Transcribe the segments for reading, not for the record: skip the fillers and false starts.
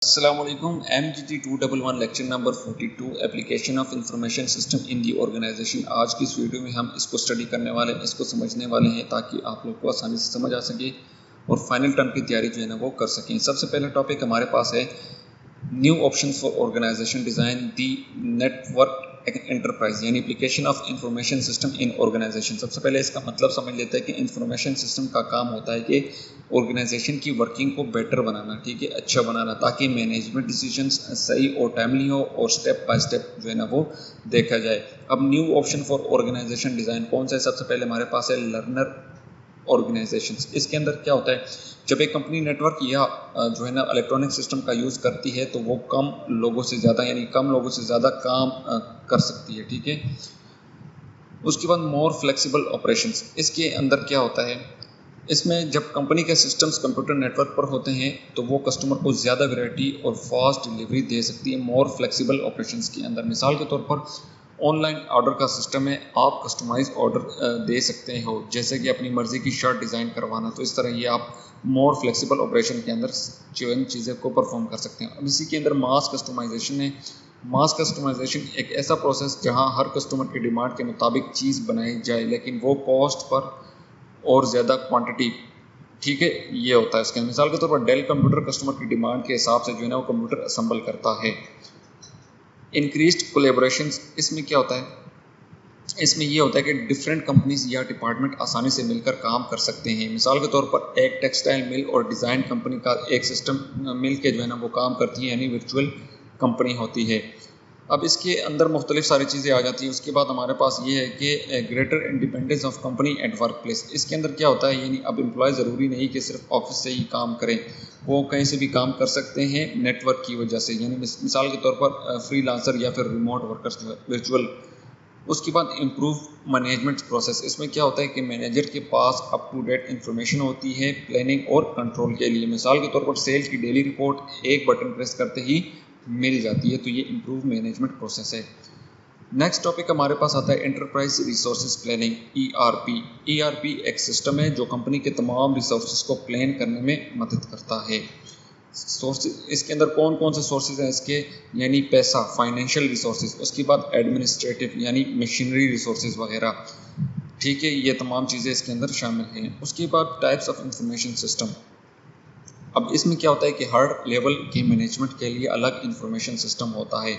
Assalamualaikum MGT 211 lecture number 42 application of information system in the organisation. आज की इस video में हम इसको स्टडी करने वाले हैं, इसको समझने वाले हैं ताकि आप लोग को आसानी से समझ आ सके और फाइनल टर्म की तैयारी जो है ना वो कर सकें। सबसे पहला टॉपिक हमारे पास है new option for organisation design the network enterprise यानी application of information system in organisation. सबसे पहले इसका मतलब समझ लेते हैं कि इंफॉर्मेशन सिस्टम का काम होता है कि ऑर्गेनाइजेशन की वर्किंग को बेटर बनाना, ठीक है, अच्छा बनाना, ताकि मैनेजमेंट डिसीजंस सही और टाइमली हो और स्टेप बाय स्टेप जो है ना वो देखा जाए। अब new option for organisation design कौन सा है? सबसे पहले हमारे पास है लर्नर ऑर्गेनाइजेशंस। इसके अंदर क्या होता है, जब एक कंपनी नेटवर्क या जो है ना इलेक्ट्रॉनिक सिस्टम का यूज़ करती है तो वो कम लोगों से ज़्यादा काम कर सकती है, ठीक है। उसके बाद मोर फ्लेक्सिबल ऑपरेशंस। इसके अंदर क्या होता है, इसमें जब कंपनी के सिस्टम्स कंप्यूटर नेटवर्क पर होते हैं तो वो कस्टमर को ज़्यादा वैरायटी और फास्ट डिलीवरी दे सकती है मोर फ्लेक्सिबल ऑपरेशंस के अंदर। मिसाल के तौर पर ऑनलाइन ऑर्डर का सिस्टम है, आप कस्टमाइज ऑर्डर दे सकते हो, जैसे कि अपनी मर्ज़ी की शर्ट डिज़ाइन करवाना, तो इस तरह ये आप मोर फ्लेक्सिबल ऑपरेशन के अंदर जो इन चीज़ों को परफॉर्म कर सकते हैं। अब इसी के अंदर मास कस्टमाइजेशन है। मास कस्टमाइजेशन एक ऐसा प्रोसेस जहां हर कस्टमर की डिमांड के मुताबिक चीज़ बनाई जाए लेकिन वो कॉस्ट पर और ज़्यादा क्वांटिटी, ठीक है, ये होता है इसका। मिसाल के तौर पर डेल कंप्यूटर कस्टमर की डिमांड के हिसाब से जो है ना वो कंप्यूटर असेंबल करता है। इंक्रीज्ड कोलेबोरेशंस, इसमें क्या होता है, इसमें ये होता है कि डिफरेंट कंपनीज या डिपार्टमेंट आसानी से मिलकर काम कर सकते हैं। मिसाल के तौर पर एक टेक्सटाइल मिल और डिज़ाइन कंपनी का एक सिस्टम मिल के जो है ना वो काम करती है, यानी वर्चुअल कंपनी होती है। अब इसके अंदर मुख्तलिफ सारी चीज़ें आ जाती हैं। उसके बाद हमारे पास ये है कि greater independence of company at work place. इसके अंदर क्या होता है, यानी अब एम्प्लॉय ज़रूरी नहीं कि सिर्फ ऑफिस से ही काम करें, वो कहीं से भी काम कर सकते हैं नेटवर्क की वजह से, यानी मिसाल के तौर पर फ्रीलांसर या फिर रिमोट वर्कर्स वर्चुअल। उसके बाद इम्प्रूव मैनेजमेंट प्रोसेस। इसमें क्या होता है कि मैनेजर के पास अप टू डेट इंफॉर्मेशन होती है प्लानिंग और कंट्रोल के लिए। मिसाल के तौर पर सेल की डेली रिपोर्ट एक बटन प्रेस करते ही मिल जाती है, तो ये इम्प्रूव मैनेजमेंट प्रोसेस है। नेक्स्ट टॉपिक हमारे पास आता है enterprise resources planning, ERP। ERP एक सिस्टम है जो कंपनी के तमाम रिसोर्सेज को प्लान करने में मदद करता है। सोर्सेज, इसके अंदर कौन कौन से सोर्सेज हैं इसके, यानी पैसा, फाइनेंशियल रिसोर्सेज, उसके बाद एडमिनिस्ट्रेटिव यानी मशीनरी रिसोर्सेज वगैरह, ठीक है, ये तमाम चीज़ें इसके अंदर शामिल हैं। उसके बाद टाइप्स ऑफ इंफॉर्मेशन सिस्टम। अब इसमें क्या होता है कि हर लेवल के मैनेजमेंट के लिए अलग इंफॉर्मेशन सिस्टम होता है।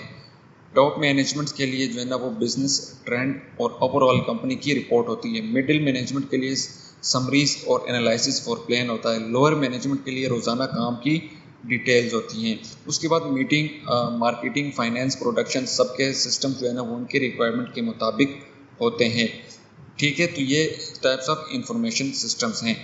टॉप मैनेजमेंट के लिए जो है ना वो बिजनेस ट्रेंड और ओवरऑल कंपनी की रिपोर्ट होती है। मिडिल मैनेजमेंट के लिए समरीज और एनालिसिस फॉर प्लान होता है। लोअर मैनेजमेंट के लिए रोज़ाना काम की डिटेल्स होती हैं। उसके बाद मीटिंग, मार्केटिंग, फाइनेंस, प्रोडक्शन, सबके सिस्टम जो है ना वो उनके रिक्वायरमेंट के मुताबिक होते हैं, ठीक है। तो ये टाइप्स ऑफ इंफॉर्मेशन सिस्टम्स हैं।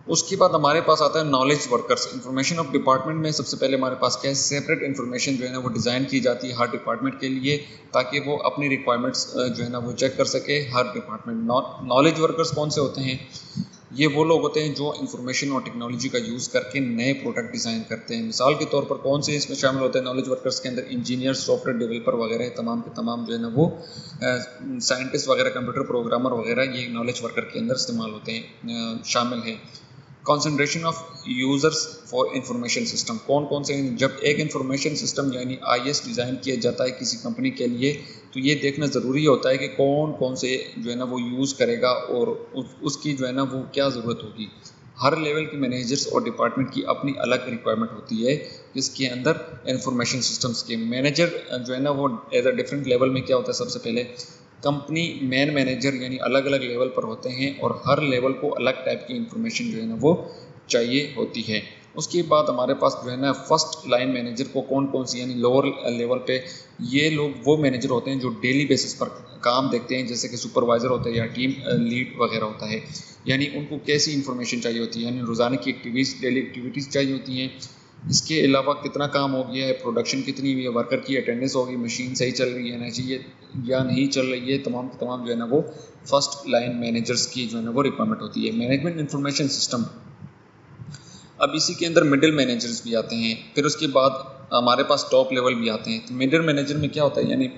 उसके बाद हमारे पास आता है knowledge workers. Information of department में सबसे पहले हमारे पास क्या है, सेपरेट इंफॉर्मेशन जो है ना वो डिज़ाइन की जाती है हर डिपार्टमेंट के लिए, ताकि वो अपनी रिक्वायरमेंट्स जो है ना वो चेक कर सके हर डिपार्टमेंट। नॉलेज वर्कर्स कौन से होते हैं, ये वो लोग होते हैं जो इंफॉर्मेशन और टेक्नोलॉजी का यूज़ करके नए प्रोडक्ट डिज़ाइन करते हैं। मिसाल के तौर पर कौन से इसमें शामिल होते हैं नॉलेज वर्कर्स के अंदर, इंजीनियर, सॉफ्टवेयर डेवलपर वगैरह, तमाम के तमाम जो है ना वो साइंटिस्ट वगैरह, कंप्यूटर प्रोग्रामर वगैरह, ये नॉलेज वर्कर के अंदर इस्तेमाल होते हैं, शामिल हैं। Concentration of users for information system, कौन कौन से, जब एक इंफॉर्मेशन सिस्टम यानी IS डिज़ाइन किया जाता है किसी कंपनी के लिए, तो ये देखना ज़रूरी होता है कि कौन कौन से जो है ना वो यूज़ करेगा और उसकी जो है ना वो क्या ज़रूरत होगी। हर लेवल के मैनेजर्स और डिपार्टमेंट की अपनी अलग रिक्वायरमेंट होती है। इसके अंदर इंफॉर्मेशन सिस्टम्स के मैनेजर जो है ना वो एज अ डिफरेंट लेवल में क्या होता है, सबसे पहले कंपनी मैन मैनेजर यानी अलग अलग लेवल पर होते हैं और हर लेवल को अलग टाइप की इंफॉर्मेशन जो है ना वो चाहिए होती है। उसके बाद हमारे पास जो है ना फर्स्ट लाइन मैनेजर को कौन कौन सी, यानी लोअर लेवल पे ये लोग वो मैनेजर होते हैं जो डेली बेसिस पर काम देखते हैं, जैसे कि सुपरवाइज़र होता है या टीम लीड वगैरह होता है। यानी उनको कैसी इंफॉर्मेशन चाहिए होती है, यानी रोज़ाना की डेली एक्टिविटीज़ चाहिए होती हैं। इसके अलावा कितना काम हो गया है, प्रोडक्शन कितनी हुई है, वर्कर की अटेंडेंस होगी, मशीन सही चल रही है ना चाहिए या नहीं चल रही है, तमाम जो है ना वो फर्स्ट लाइन मैनेजर्स की जो है ना वो रिक्वायरमेंट होती है। मैनेजमेंट इंफॉर्मेशन सिस्टम, अब इसी के अंदर मिडिल मैनेजर्स भी आते हैं, फिर उसके बाद हमारे पास टॉप लेवल भी आते हैं। तो मिडिल मैनेजर में क्या होता है, यानी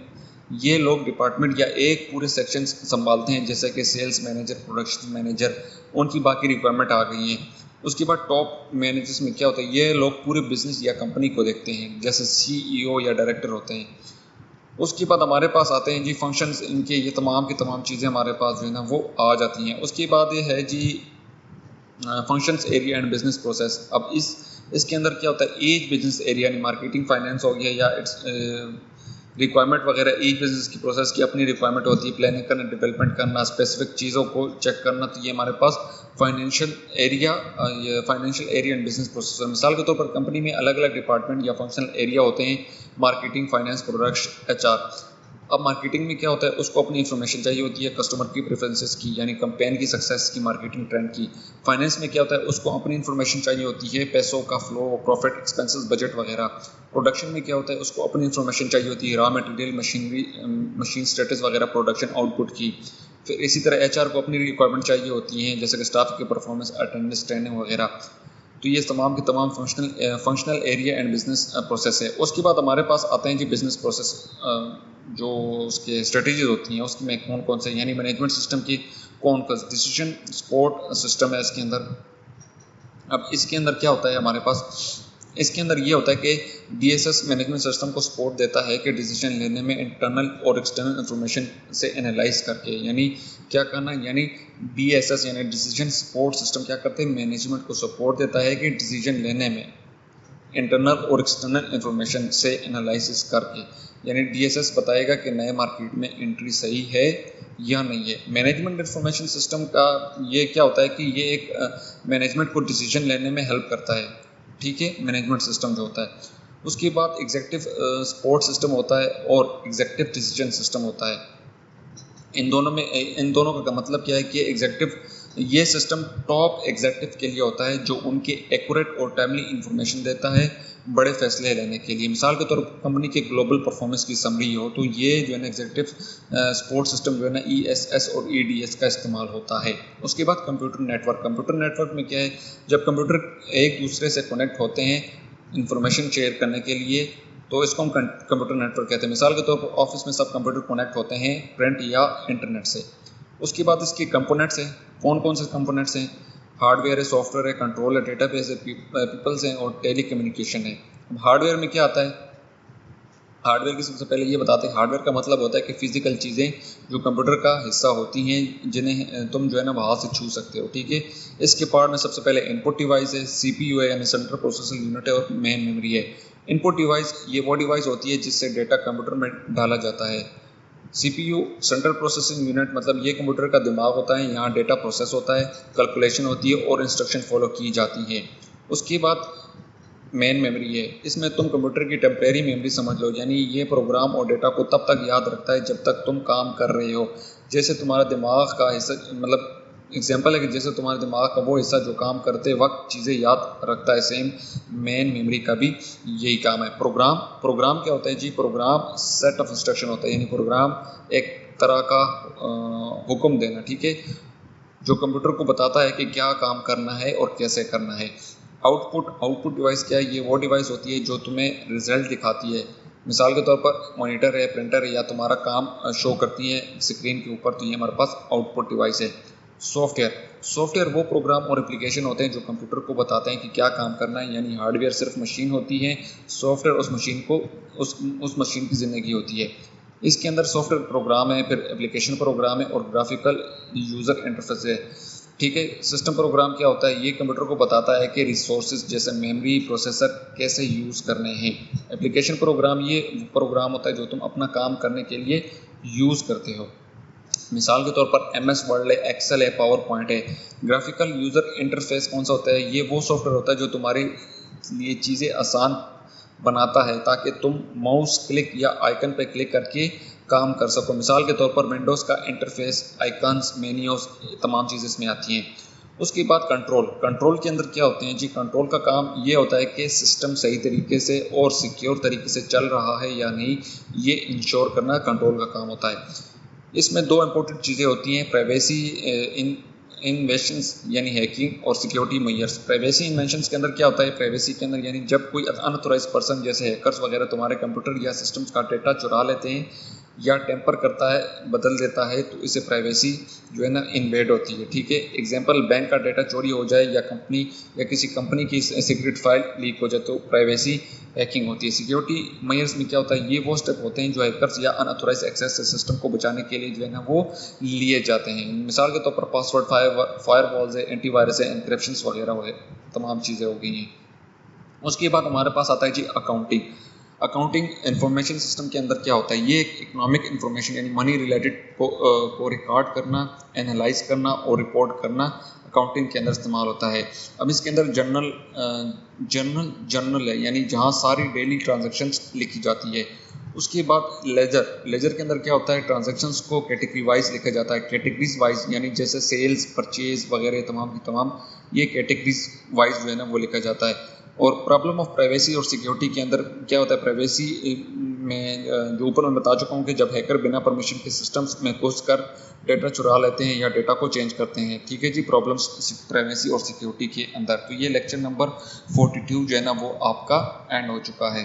ये लोग डिपार्टमेंट या एक पूरे सेक्शन संभालते हैं, जैसे कि सेल्स मैनेजर, प्रोडक्शन मैनेजर, उनकी बाकी रिक्वायरमेंट आ गई हैं। उसके बाद टॉप मैनेजर्स में क्या होता है, ये लोग पूरे बिजनेस या कंपनी को देखते हैं, जैसे CEO या डायरेक्टर होते हैं। उसके बाद हमारे पास आते हैं जी फंक्शंस, इनके ये तमाम की तमाम चीज़ें हमारे पास जो है ना वो आ जाती हैं। उसके बाद ये है जी functions area and business process. अब इसके अंदर क्या होता है, ईच बिजनेस एरिया यानी मार्केटिंग, फाइनेंस हो गया या इट्स रिक्वायरमेंट वगैरह, ईच बिजनेस की प्रोसेस की अपनी रिक्वायरमेंट होती है, प्लानिंग करना, डेवलपमेंट करना, स्पेसिफिक चीज़ों को चेक करना। तो ये हमारे पास financial area and business process है। मिसाल के तौर पर कंपनी में अलग अलग डिपार्टमेंट या फंक्शनल एरिया होते हैं, मार्केटिंग, फाइनेंस, प्रोडक्ट, HR। अब मार्केटिंग में क्या होता है, उसको अपनी इन्फॉर्मेशन चाहिए होती है कस्टमर की प्रेफरेंसेस की, यानी कंपेन की सक्सेस की, मार्केटिंग ट्रेंड की। फाइनेंस में क्या होता है, उसको अपनी इन्फॉर्मेशन चाहिए होती है पैसों का फ्लो, प्रॉफिट, एक्सपेंसेस, बजट वगैरह। प्रोडक्शन में क्या होता है, उसको अपनी इन्फॉर्मेशन चाहिए होती है raw material, machinery, machine status वगैरह, प्रोडक्शन आउटपुट की। फिर इसी तरह HR को अपनी रिक्वायरमेंट चाहिए होती है, जैसे कि स्टाफ की परफॉर्मेंस, अटेंडेंस, ट्रेनिंग वगैरह। तो ये तमाम के तमाम functional area and business process है। उसके बाद हमारे पास आते हैं जी बिजनेस प्रोसेस, जो उसके स्ट्रेटजीज होती हैं उसकी में कौन कौन से, यानी मैनेजमेंट सिस्टम की कौन कौन डिसीजन सपोर्ट सिस्टम है इसके अंदर। अब इसके अंदर क्या होता है हमारे पास, इसके अंदर ये होता है कि DSS मैनेजमेंट सिस्टम को सपोर्ट देता है कि डिसीजन लेने में इंटरनल और एक्सटर्नल इंफॉर्मेशन से एनालाइज करके, यानी क्या करना, यानी DSS यानी डिसीजन सपोर्ट सिस्टम क्या करते हैं, मैनेजमेंट को सपोर्ट देता है कि डिसीजन लेने में इंटरनल और एक्सटर्नल इंफॉर्मेशन से एनालिसिस करके, यानी DSS बताएगा कि नए मार्केट में एंट्री सही है या नहीं है। मैनेजमेंट इंफॉर्मेशन सिस्टम का ये क्या होता है कि ये एक मैनेजमेंट को डिसीजन लेने में हेल्प करता है, ठीक है, मैनेजमेंट सिस्टम जो होता है। उसके बाद एग्जीक्यूटिव सपोर्ट सिस्टम होता है और एग्जीक्यूटिव डिसीजन सिस्टम होता है। इन दोनों का मतलब क्या है कि एग्जीक्यूटिव, ये सिस्टम टॉप एग्जीक्यूटिव के लिए होता है जो उनके एक्यूरेट और टाइमली इंफॉर्मेशन देता है बड़े फैसले लेने के लिए। मिसाल के तौर पर कंपनी के ग्लोबल परफॉर्मेंस की समरी हो तो ये जो है ना एग्जीक्यूटिव सपोर्ट सिस्टम जो है ना ESS और EDS का इस्तेमाल होता है। उसके बाद कंप्यूटर नेटवर्क में क्या है, जब कंप्यूटर एक दूसरे से कनेक्ट होते हैं इंफॉर्मेशन शेयर करने के लिए तो इसको हम कंप्यूटर नेटवर्क कहते हैं। मिसाल के तौर पर ऑफिस में सब कंप्यूटर कनेक्ट होते हैं प्रिंट या इंटरनेट से। उसके बाद इसके कंपोनेंट्स हैं, कौन कौन से कंपोनेंट्स हैं, हार्डवेयर है, सॉफ्टवेयर है, कंट्रोल है, डेटाबेस है, पीपल्स हैं और टेली कम्युनिकेशन है। अब हार्डवेयर में क्या आता है, हार्डवेयर की सबसे पहले ये बताते हैं, हार्डवेयर का मतलब होता है कि फिजिकल चीज़ें जो कंप्यूटर का हिस्सा होती हैं जिन्हें तुम जो है ना वहाँ से छू सकते हो, ठीक है। इसके पार्ट में सबसे पहले इनपुट डिवाइस है, CPU है यानी सेंट्रल प्रोसेसिंग यूनिट है और मेन मेमोरी है। इनपुट डिवाइस ये वो डिवाइस होती है जिससे डेटा कंप्यूटर में डाला जाता है। CPU सेंट्रल प्रोसेसिंग यूनिट मतलब ये कंप्यूटर का दिमाग होता है, यहाँ डेटा प्रोसेस होता है, कैलकुलेशन होती है और इंस्ट्रक्शन फॉलो की जाती है। उसके बाद मेन मेमोरी है, इसमें तुम कंप्यूटर की टेम्परेरी मेमोरी समझ लो, यानी ये प्रोग्राम और डेटा को तब तक याद रखता है जब तक तुम काम कर रहे हो। जैसे तुम्हारा दिमाग का हिस्सा, मतलब एग्जांपल है कि जैसे तुम्हारे दिमाग का वो हिस्सा जो काम करते वक्त चीज़ें याद रखता है, सेम मेन मेमोरी का भी यही काम है। प्रोग्राम क्या होता है जी, प्रोग्राम सेट ऑफ इंस्ट्रक्शन होता है, यानी प्रोग्राम एक तरह का हुक्म देना, ठीक है, जो कंप्यूटर को बताता है कि क्या काम करना है और कैसे करना है। आउटपुट डिवाइस क्या है, ये वो डिवाइस होती है जो तुम्हें रिजल्ट दिखाती है। मिसाल के तौर पर मॉनिटर है, प्रिंटर है या तुम्हारा काम शो करती है स्क्रीन के ऊपर, तो ये हमारे पास आउटपुट डिवाइस है। सॉफ्टवेयर वो प्रोग्राम और एप्लीकेशन होते हैं जो कंप्यूटर को बताते हैं कि क्या काम करना है, यानी हार्डवेयर सिर्फ मशीन होती है, सॉफ्टवेयर उस मशीन को उस मशीन की ज़िंदगी होती है। इसके अंदर सॉफ्टवेयर प्रोग्राम है, फिर एप्लीकेशन प्रोग्राम है और ग्राफिकल यूज़र इंटरफेस है, ठीक है। सिस्टम प्रोग्राम क्या होता है, ये कंप्यूटर को बताता है कि रिसोर्सेज जैसे मेमोरी, प्रोसेसर कैसे यूज़ करने हैं। एप्लीकेशन प्रोग्राम ये प्रोग्राम होता है जो तुम अपना काम करने के लिए यूज़ करते हो। मिसाल के तौर पर MS वर्ड है, एक्सेल है, पावर पॉइंट है। ग्राफिकल यूज़र इंटरफेस कौन सा होता है, ये वो सॉफ्टवेयर होता है जो तुम्हारे लिए चीज़ें आसान बनाता है ताकि तुम माउस क्लिक या आइकन पर क्लिक करके काम कर सको। मिसाल के तौर पर विंडोज़ का इंटरफेस, आइकन्स, मेन्यूज, तमाम चीज़ें इसमें आती हैं। उसके बाद कंट्रोल के अंदर क्या होते हैं जी, कंट्रोल का काम ये होता है कि सिस्टम सही तरीके से और सिक्योर तरीके से चल रहा है या नहीं, ये इंश्योर करना कंट्रोल का काम होता है। इसमें दो इंपॉर्टेंट चीज़ें होती हैं, प्राइवेसी इन्वेशंस यानी हैकिंग और सिक्योरिटी मेजर्स। प्राइवेसी इन्वेंशंस के अंदर क्या होता है, प्राइवेसी के अंदर यानी जब कोई अनऑथोराइज्ड पर्सन जैसे हैकर्स वगैरह तुम्हारे कंप्यूटर या सिस्टम्स का डेटा चुरा लेते हैं या टेम्पर करता है, बदल देता है, तो इसे प्राइवेसी जो है ना इन्वेड होती है। ठीक है, एग्जांपल बैंक का डेटा चोरी हो जाए या किसी कंपनी की सीक्रेट फाइल लीक हो जाए तो प्राइवेसी हैकिंग होती है। सिक्योरिटी मेजर्स में क्या होता है, ये वो स्टेप होते हैं जो हैकर्स या अनऑथोराइज्ड एक्सेस से सिस्टम को बचाने के लिए जो है ना वो लिए जाते हैं। मिसाल के तौर पर पासवर्ड, फायरवॉल्स है, एंटीवायरस है, एनक्रिप्शंस वगैरह है, तमाम चीज़ें हो गई हैं। उसके बाद हमारे पास आता है जी अकाउंटिंग इंफॉर्मेशन सिस्टम के अंदर क्या होता है, ये एक इकोनॉमिक इंफॉर्मेशन यानी मनी रिलेटेड को रिकॉर्ड करना, एनालाइज करना और रिपोर्ट करना अकाउंटिंग के अंदर इस्तेमाल होता है। अब इसके अंदर जर्नल है यानी जहाँ सारी डेली ट्रांजैक्शंस लिखी जाती है। उसके बाद लेजर के अंदर क्या होता है, ट्रांजैक्शंस को कैटेगरी वाइज लिखा जाता है, कैटेगरीज वाइज यानी जैसे सेल्स, परचेज वगैरह तमाम की तमाम ये कैटेगरीज वाइज जो है ना वो लिखा जाता है। और प्रॉब्लम ऑफ प्राइवेसी और सिक्योरिटी के अंदर क्या होता है, प्राइवेसी में जो ऊपर मैं बता चुका हूँ कि जब हैकर बिना परमिशन के सिस्टम्स में घुसकर डेटा चुरा लेते हैं या डेटा को चेंज करते हैं। ठीक है जी, प्रॉब्लम्स प्राइवेसी और सिक्योरिटी के अंदर। तो ये लेक्चर नंबर 42 जो है ना वो आपका एंड हो चुका है।